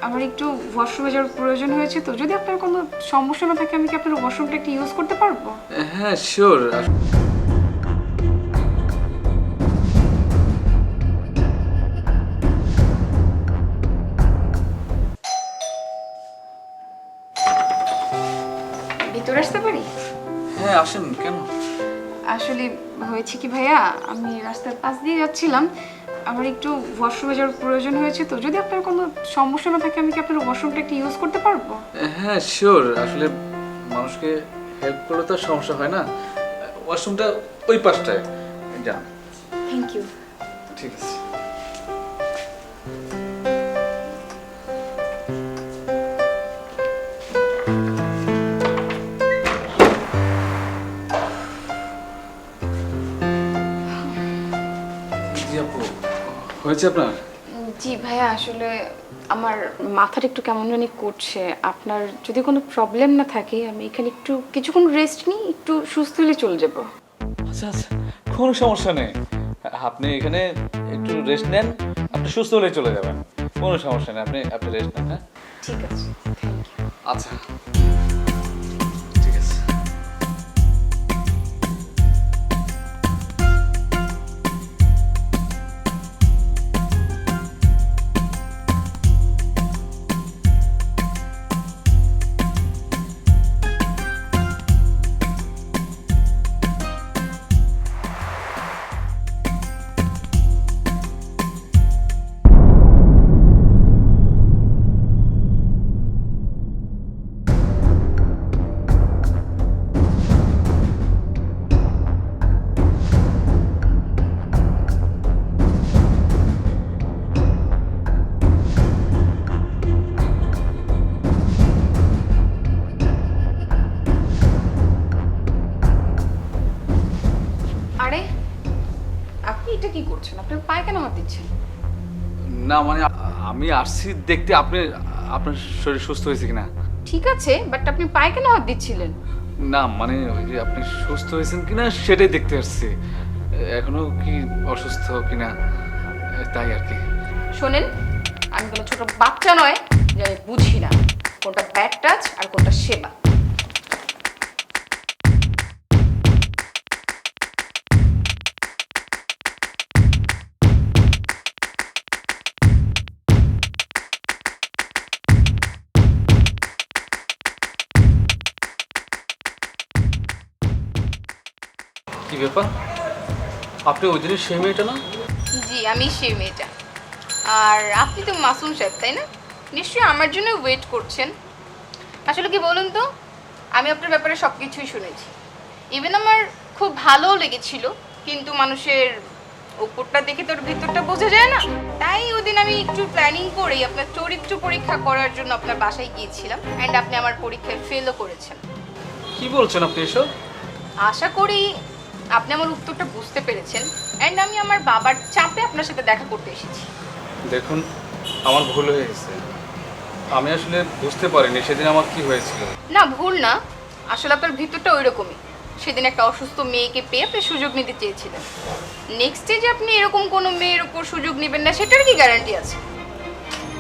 আমার একটু ওয়াশরুমে যাওয়ার প্রয়োজন হয়েছে, তো যদি আপনার কোনো সমস্যা না থাকে আমি কি আপনার ওয়াশরুমটা একটু ইউজ করতে পারবো? হ্যাঁ শিওর। ভিতরে আসতে পারি? হ্যাঁ আসেন। কেন? আসলে হয়েছে কি ভাইয়া, আমি রাস্তার পাশ দিয়ে যাচ্ছিলাম, আমার একটু ওয়াশরুমে যাওয়ার প্রয়োজন হয়েছে, তো যদি আপনার কোনো সমস্যা না থাকে আমি কি আপনার ওয়াশরুমটা একটু ইউজ করতে পারবো? হ্যাঁ শিওর। আসলে মানুষকে হেল্প করলে তো আর সমস্যা হয় না। ওয়াশরুমটা ওই পাশটায়, যান। Thank you. ঠিক আছে। জি আপু, হয়েছে আপনার? জি ভাইয়া, আসলে আমার মাথাটা একটু কেমন জানি করছে। আপনার যদি কোনো প্রবলেম না থাকে আমি এখানে একটু কিছুক্ষণ রেস্ট নিই, একটু সুস্থ হলে চলে যাব। আচ্ছা আচ্ছা, কোনো সমস্যা নেই। আপনি এখানে একটু রেস্ট নেন, আপনি সুস্থ হলে চলে যাবেন। কোনো সমস্যা নেই, আপনি রেস্ট নেন। হ্যাঁ ঠিক আছে, থ্যাংক ইউ। আচ্ছা ঠিক আছে। আরে আপনি এটা কি করছেন? আপনার পায়ে কেন হাত দিচ্ছেন? না মানে আমি আসছি দেখতে আপনার শরীর সুস্থ হয়েছে কিনা। ঠিক আছে, বাট আপনি পায়ে কেন হাত দিচ্ছিলেন? না মানে ওই যে আপনি সুস্থ হয়েছেন কিনা সেটাই দেখতে আসছি, এখনো কি অসুস্থ কিনা তাই আর কি। শোনেন, আমি কোনো ছোট বাচ্চা নয় যে আমি বুঝি না কোনটা ব্যাড টাচ আর কোনটা সেবা। কি ব্যাপার, আপনি ওই দিনের সেই মেয়েটা না? জি, আমি সেই মেয়েটা। আর আপনি তো মাসুম সাহেব, তাই না? নিশ্চয়ই আমার জন্য ওয়েট করছেন। আসলে কি বলুন তো, আমি আপনার ব্যাপারে সব কিছুই শুনেছি। ইভেন আমার খুব ভালোও লেগেছিল, কিন্তু মানুষের উপরটা দেখে তোর ভিতরটা বোঝা যায় না। তাই ওদিন আমি একটু প্ল্যানিং করেই আপনার চরিত্র পরীক্ষা করার জন্য আপনার বাসায় গিয়েছিলাম, অ্যান্ড আপনি আমার পরীক্ষায় ফেলও করেছেন। কি বলছেন আপনি এসব? আশা করি আপনি আমার উত্তরটা বুঝতে পেরেছেন, অ্যান্ড আমি আমার বাবার চাপে আপনার সাথে দেখা করতে এসেছি। দেখুন, আমার ভুল হয়ে গেছে। আমি আসলে বুঝতে পারিনি সেদিন আমার কি হয়েছিল। না, ভুল না, আসলে আপনার ভিতরটা ওই রকমই। সেদিন একটা অসুস্থ মেয়েকে পেয়ে আপনি সুযোগ নিতে চেয়েছিলেন। নেক্সটে যে আপনি এরকম কোনো মেয়ের উপর সুযোগ নেবেন না সেটার কি গ্যারান্টি আছে?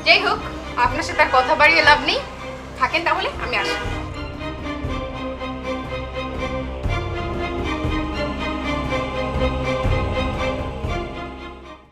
যাই হোক, আপনার সাথে আর কথা বাড়িয়ে লাভ নেই। থাকেন তাহলে, আমি আসি।